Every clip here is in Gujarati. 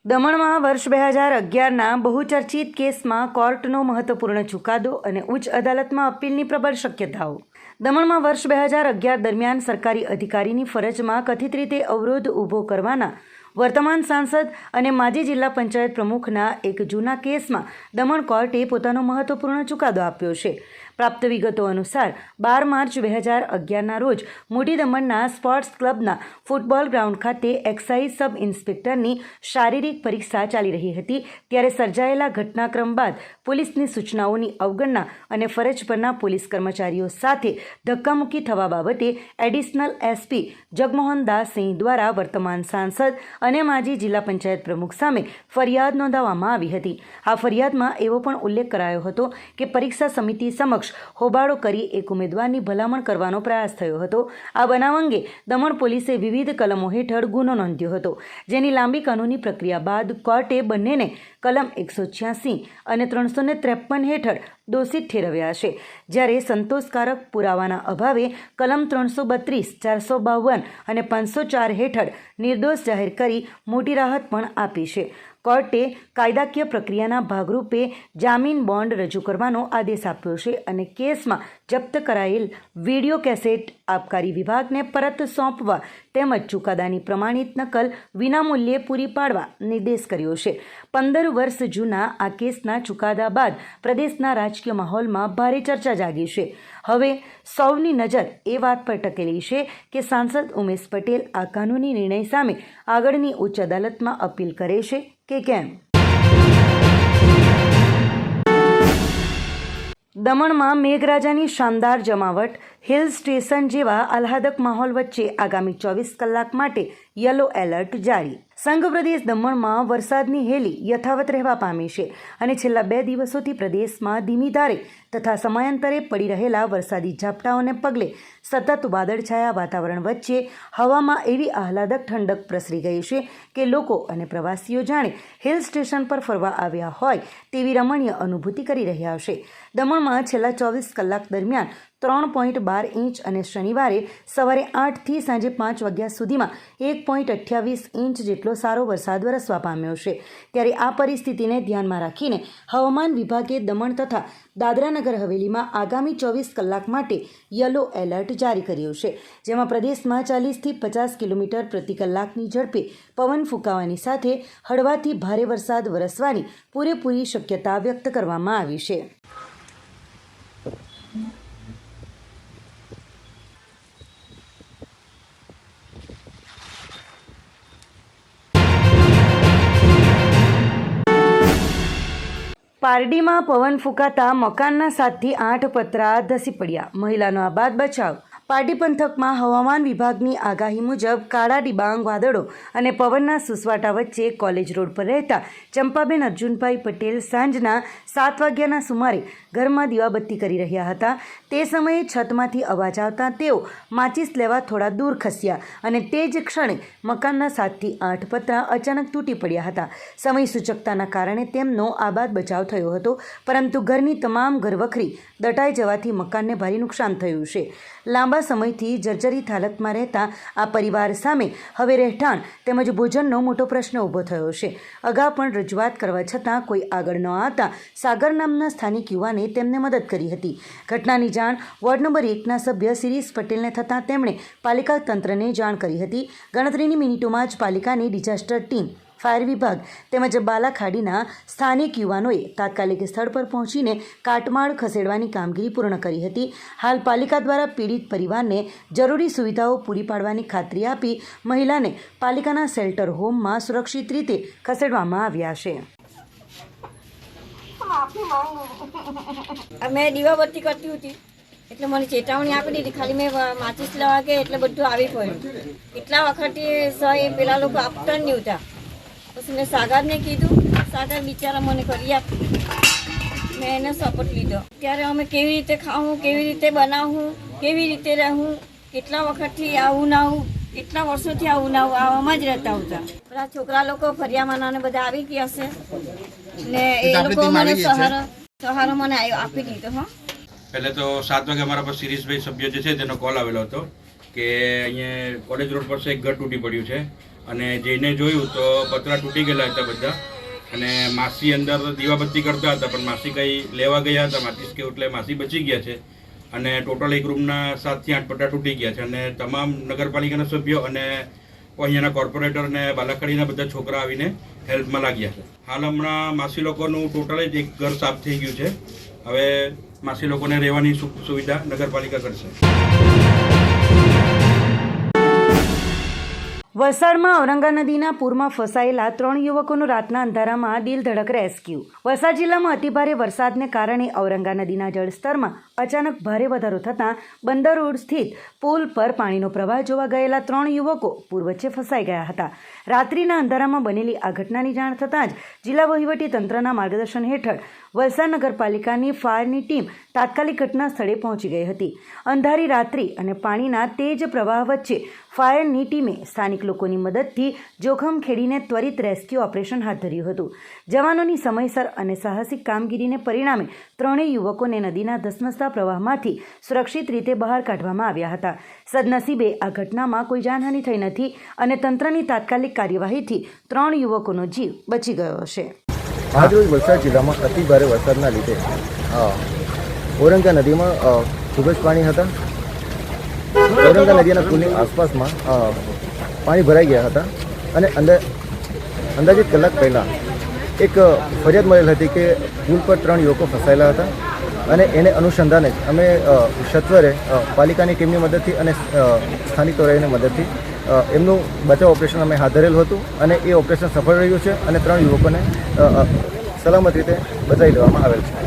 દમણમાં વર્ષ 2011ના બહુચર્ચિત કેસમાં કોર્ટનો મહત્વપૂર્ણ ચુકાદો અને ઉચ્ચ અદાલતમાં અપીલની પ્રબળ શક્યતાઓ. દમણમાં વર્ષ 2011 દરમિયાન સરકારી અધિકારીની ફરજમાં કથિત રીતે અવરોધ ઊભો કરવાના વર્તમાન સાંસદ અને માજી જિલ્લા પંચાયત પ્રમુખના એક જૂના કેસમાં દમણ કોર્ટે પોતાનો મહત્વપૂર્ણ ચુકાદો આપ્યો છે. પ્રાપ્ત વિગતો અનુસાર 12 માર્ચ 2011ના રોજ મોટી દમણના સ્પોર્ટ્સ ક્લબના ફૂટબોલ ગ્રાઉન્ડ ખાતે એક્સાઇઝ સબ ઇન્સ્પેક્ટરની શારીરિક પરીક્ષા ચાલી રહી હતી ત્યારે સર્જાયેલા ઘટનાક્રમ બાદ પોલીસની સૂચનાઓની અવગણના અને ફરજ પરના પોલીસ કર્મચારીઓ સાથે ધક્કામુક્કી થવા બાબતે એડિશનલ એસપી જગમોહન દાસ સિંહ દ્વારા વર્તમાન સાંસદ અને માજી જિલ્લા પંચાયત પ્રમુખ સામે ફરિયાદ નોંધાવવામાં આવી હતી. આ ફરિયાદમાં એવો પણ ઉલ્લેખ કરાયો હતો કે પરીક્ષા સમિતિ સમક્ષ હોબાળો કરી એક ઉમેદવારની ભલામણ કરવાનો પ્રયાસ થયો હતો. આ બનાવ અંગે દમણ પોલીસે વિવિધ કલમો હેઠળ ગુનો નોંધ્યો હતો, જેની લાંબી કાનૂની પ્રક્રિયા બાદ કોર્ટે બંનેને કલમ 186 અને 353 હેઠળ દોષિત ઠેરવ્યા છે, જ્યારે સંતોષકારક પુરાવાના અભાવે કલમ 332, 452 અને 504 હેઠળ નિર્દોષ જાહેર કરી મોટી રાહત પણ આપી છે. કોર્ટે કાયદાકીય પ્રક્રિયાના ભાગરૂપે જામીન બોન્ડ રજૂ કરવાનો આદેશ આપ્યો છે અને કેસમાં જપ્ત કરાયેલ વિડીયો કેસેટ આબકારી વિભાગને પરત સોંપવા તેમજ ચુકાદાની પ્રમાણિત નકલ વિનામૂલ્યે પૂરી પાડવા નિર્દેશ કર્યો છે. 15 વર્ષ જૂના આ કેસના ચુકાદા બાદ પ્રદેશના રાજકીય માહોલમાં ભારે ચર્ચા જાગી છે. હવે સૌની નજર એ વાત પર ટકેલી છે કે સાંસદ ઉમેશ પટેલ આ કાનૂની નિર્ણય સામે આગળની ઉચ્ચ અદાલતમાં અપીલ કરે છે કે કેમ. દમણમાં મેઘરાજાની શાનદાર જમાવટ, હિલ સ્ટેશન જેવા આહલાદક માહોલ વચ્ચે આગામી 24 કલાક માટે યલો એલર્ટ જારી. સંઘ પ્રદેશ દમણમાં વરસાદની હેલી યથાવત રહેવા પામી છે અને છેલ્લા 2 દિવસોથી પ્રદેશમાં ધીમી ધારે તથા સમયાંતરે પડી રહેલા વરસાદી ઝાપટાઓને પગલે સતત વાદળછાયા વાતાવરણ વચ્ચે હવામાં એવી આહલાદક ઠંડક પ્રસરી ગઈ છે કે લોકો અને પ્રવાસીઓ જાણે હિલ સ્ટેશન પર ફરવા આવ્યા હોય તેવી રમણીય અનુભૂતિ કરી રહ્યા છે. દમણમાં છેલ્લા 24 કલાક દરમિયાન 3.12 ઇંચ અને શનિવારે સવારે 8થી સાંજે 5 વાગ્યા સુધીમાં 1.28 ઇંચ જેટલો સારો વરસાદ વરસવા પામ્યો છે. ત્યારે આ પરિસ્થિતિને ધ્યાનમાં રાખીને હવામાન વિભાગે દમણ તથા દાદરા નગર હવેલીમાં આગામી 24 કલાક માટે યલો એલર્ટ જારી કર્યો છે, જેમાં પ્રદેશમાં 40થી 50 કિલોમીટર પ્રતિ કલાકની ઝડપે પવન ફૂંકાવાની સાથે હળવાથી ભારે વરસાદ વરસવાની પૂરેપૂરી શક્યતા વ્યક્ત કરવામાં આવી છે. પારડીમાં પવન ફૂંકાતા મકાનના 7થી 8 પતરા ધસી પડ્યા. મહિલાનો આબાદ બચાવ. પારડી પંથકમાં હવામાન વિભાગની આગાહી મુજબ કાળા ડિબાંગ વાદળો અને પવનના સુસવાટા વચ્ચે કોલેજ રોડ પર રહેતા ચંપાબેન અર્જુનભાઈ પટેલ સાંજના 7 વાગ્યાના સુમારે ઘરમાં દીવાબત્તી કરી રહ્યા હતા. તે સમયે છતમાંથી અવાજ આવતા તેઓ માચીસ લેવા થોડા દૂર ખસ્યા અને તે જ ક્ષણે મકાનના 7થી 8 પતરા અચાનક તૂટી પડ્યા હતા. સમય સૂચકતાના કારણે તેમનો આબાદ બચાવ થયો હતો, પરંતુ ઘરની તમામ ઘરવખરી દટાઈ જવાથી મકાનને ભારે નુકસાન થયું છે. લાંબા સમયથી જર્જરિત હાલતમાં રહેતા આ પરિવાર સામે હવે રહેઠાણ તેમજ ભોજનનો મોટો પ્રશ્ન ઊભો થયો છે. અગાઉ પણ રજૂઆત કરવા છતાં કોઈ આગળ ન આવતા સાગર નામના સ્થાનિક યુવાને તેમને મદદ કરી હતી. ઘટનાની જાણ વોર્ડ નંબર 1ના સભ્ય શિરીષ પટેલને થતાં તેમણે પાલિકા તંત્રને જાણ કરી હતી. ગણતરીની મિનિટોમાં જ પાલિકાની ડિઝાસ્ટર ટીમ, ફાયર વિભાગ તેમજ બાલાખાડીના સ્થાનિક યુવાનોએ તાત્કાલિક સ્થળ પર પહોંચીને કાટમાળ ખસેડવાની કામગીરી પૂર્ણ કરી હતી. હાલ પાલિકા દ્વારા પીડિત પરિવારને જરૂરી સુવિધાઓ પૂરી પાડવાની ખાતરી આપી મહિલાને પાલિકાના શેલ્ટર હોમમાં સુરક્ષિત રીતે ખસેડવામાં આવ્યા છે. મેં દીવાબત્તી કરતી હતી એટલે મને ચેતવણી આપી દીધી. ખાલી મેં માચીસ લેવા ગયા એટલે બધું આવી પડ્યું. કેટલા વખતથી પેલા લોકો આપતા નહીં હતા. પછી મેં સાગરને કીધું, સાગર બિચારા મને કરી આપ્યું. મેં એને સપોર્ટ લીધો. ત્યારે અમે કેવી રીતે ખાવું, કેવી રીતે બનાવવું, કેવી રીતે રહેવું, કેટલા વખતથી આવું ના આવું, કેટલા વર્ષોથી આવું ના આવું આવામાં જ રહેતા હતા. પેલા છોકરા લોકો ફરિયામાના બધા આવી ગયા છે ને એ લોકો મને સહારો મને આપી દીધો. હા, પહેલે તો 7 વાગે અમારા પર શિરીષભાઈ સભ્ય જે છે તેનો કોલ આવેલો હતો કે અહીંયા કોલેજ રોડ પર એક ઘર તૂટી પડ્યું છે અને જઈને જોયું તો પતરા તૂટી ગયેલા હતા બધા, અને માસી અંદર દીવાબત્તી કરતા હતા, પણ માસી કંઈ લેવા ગયા હતા માચીસ કે, એટલે માસી બચી ગયા છે. અને ટોટલ એક રૂમના 7 થી 8 પતરા તૂટી ગયા છે. અને તમામ નગરપાલિકાના સભ્યો અને અહીંયાના કોર્પોરેટર અને બાલાકડીના બધા છોકરા આવીને હેલ્પમાં લાગ્યા છે. હાલ હમણાં માસી લોકોનું ટોટલ જ એક ઘર સાફ થઈ ગયું છે. હવે માસી લોકોને રહેવાની સુવિધા નગરપાલિકા કરશે. વલસાડમાં ઔરંગા નદીના પૂરમાં ફસાયેલા 3 યુવકોનું રાતના અંધારામાં દિલધડક રેસ્ક્યુ. વલસાડ જિલ્લામાં અતિભારે વરસાદને કારણે ઔરંગા નદીના જળસ્તરમાં અચાનક ભારે વધારો થતાં બંદર રોડ સ્થિત પુલ પર પાણીનો પ્રવાહ જોવા ગયેલા 3 યુવકો પૂર વચ્ચે ફસાઈ ગયા હતા. રાત્રિના અંધારામાં બનેલી આ ઘટનાની જાણ થતાં જ જિલ્લા વહીવટી તંત્રના માર્ગદર્શન હેઠળ વલસાડ નગરપાલિકાની ફાયરની ટીમ તાત્કાલિક ઘટના સ્થળે પહોંચી ગઈ હતી. અંધારી રાત્રિ અને પાણીના તેજ પ્રવાહ વચ્ચે ફાયરની ટીમે સ્થાનિક લોકોની મદદથી જોખમ ખેડીને ત્વરિત રેસ્ક્યુ ઓપરેશન હાથ ધર્યું હતું. જવાનોની સમયસર અને સાહસિક કામગીરીને પરિણામે 3 યુવકોને નદીના ધસમસતા પ્રવાહમાંથી સુરક્ષિત રીતે બહાર કાઢવામાં આવ્યા હતા. સદનસીબે આ ઘટનામાં કોઈ જાનહાનિ થઈ નથી અને તંત્રની તાત્કાલિક કાર્યવાહીથી 3 યુવકોનો જીવ બચી ગયો હશે. આજરોજ વલસાડ જિલ્લામાં અતિ ભારે વરસાદના લીધે ઔરંગા નદીમાં ખૂબ જ પાણી હતા. ઔરંગા નદીના પુલની આસપાસમાં પાણી ભરાઈ ગયા હતા અને અંદાજિત કલાક પહેલાં એક ફરિયાદ મળેલ હતી કે પુલ પર 3 યુવકો ફસાયેલા હતા અને એને અનુસંધાને જ અમે સત્વરે પાલિકાની ટીમની મદદથી અને સ્થાનિક તોરાઈની મદદથી એમનું બચાવ ઓપરેશન અમે હાથ ધરેલું હતું અને એ ઓપરેશન સફળ રહ્યું છે અને 3 યુવકોને સલામત રીતે બચાવી લેવામાં આવેલ છે.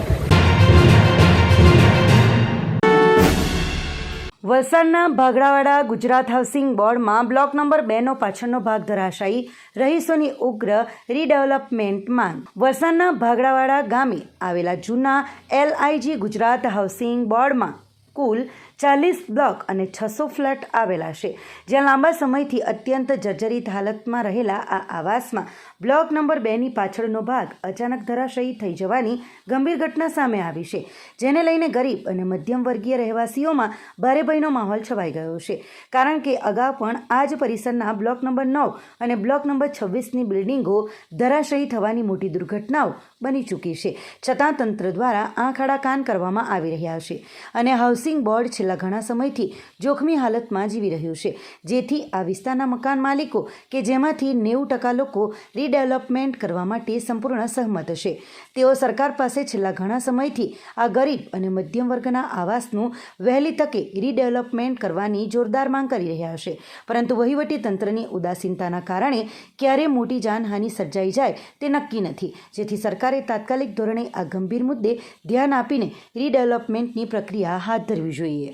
વલસાડના ભાગડાવાડા ગુજરાત હાઉસિંગ બોર્ડમાં બ્લોક નંબર 2નો પાછળનો ભાગ ધરાશાયી, રહીશોની ઉગ્ર રીડેવલપમેન્ટ માંગ. વલસાડના ભાગડાવાડા ગામે આવેલા જૂના LIG ગુજરાત હાઉસિંગ બોર્ડમાં કુલ 40 બ્લોક અને 600 ફ્લેટ આવેલા છે, જ્યાં લાંબા સમયથી અત્યંત જર્જરિત હાલતમાં રહેલા આ આવાસમાં બ્લોક નંબર 2ની પાછળનો ભાગ અચાનક ધરાશયી થઈ જવાની ગંભીર ઘટના સામે આવી છે, જેને લઈને ગરીબ અને મધ્યમ વર્ગીય રહેવાસીઓમાં ભારે ભયનો માહોલ છવાઈ ગયો છે. કારણ કે અગાઉ પણ આ જ પરિસરના બ્લોક નંબર 9 અને બ્લોક નંબર 26ની બિલ્ડિંગો ધરાશયી થવાની મોટી દુર્ઘટનાઓ બની ચૂકી છે, છતાં તંત્ર દ્વારા આંખ આડા કાન કરવામાં આવી રહ્યા છે અને હાઉસિંગ બોર્ડ છેલ્લા ઘણા સમયથી જોખમી હાલતમાં જીવી રહ્યું છે, જેથી આ વિસ્તારના મકાન માલિકો કે જેમાંથી 90% લોકો રીડેવલપમેન્ટ કરવા માટે સંપૂર્ણ સહમત છે, તેઓ સરકાર પાસે છેલ્લા ઘણા સમયથી આ ગરીબ અને મધ્યમ વર્ગના આવાસનું વહેલી તકે રીડેવલપમેન્ટ કરવાની જોરદાર માંગ કરી રહ્યા છે. પરંતુ વહીવટી તંત્રની ઉદાસીનતાના કારણે ક્યારે મોટી જાનહાનિ સર્જાઈ જાય તે નક્કી નથી, જેથી સરકારે તાત્કાલિક ધોરણે આ ગંભીર મુદ્દે ધ્યાન આપીને રીડેવલપમેન્ટની પ્રક્રિયા હાથ ધરવી જોઈએ.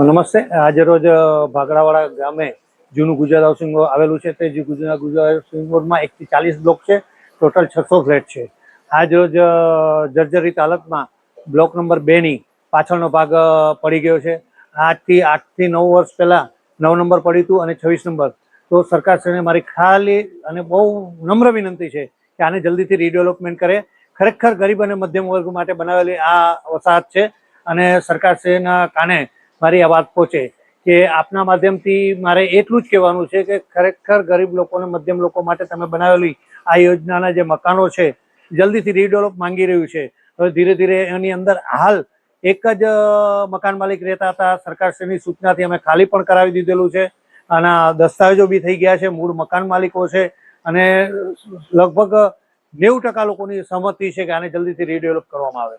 નમસ્તે. આજે રોજ ભાગડાવાડા ગામે જૂનું ગુજરાત હાઉસિંગ બોર્ડ આવેલું છે. તે ગુજરાત હાઉસિંગ બોર્ડમાં 1 થી 40 બ્લોક છે. ટોટલ 600 ફ્લેટ છે. આજ રોજ જર્જરિત હાલતમાં બ્લોક નંબર 2ની પાછળનો ભાગ પડી ગયો છે. 8 થી 9 વર્ષ પહેલા 9 નંબર પડ્યું હતું અને 26 નંબર. તો સરકારશ્રીને મારી ખાલી અને બહુ નમ્ર વિનંતી છે કે આને જલ્દીથી રીડેવલપમેન્ટ કરે. ખરેખર ગરીબ અને મધ્યમ વર્ગ માટે બનાવેલી આ વસાહત છે અને સરકારશ્રીના કાને મારી આ વાત પહોંચે કે આપના માધ્યમથી મારે એટલું જ કહેવાનું છે કે ખરેખર ગરીબ લોકો અને મધ્યમ લોકો માટે તમે બનાવેલી આ યોજનાના જે મકાનો છે જલ્દીથી રીડેવલપ માંગી રહ્યું છે. હવે ધીરે ધીરે એની અંદર હાલ એક જ મકાન માલિક રહેતા હતા. સરકારશ્રીની સૂચનાથી અમે ખાલી પણ કરાવી દીધેલું છે. આના દસ્તાવેજો બી થઈ ગયા છે. મૂળ મકાન માલિકો છે અને લગભગ 90% લોકોની સહમતિ છે કે આને જલ્દીથી રીડેવલપ કરવામાં આવે.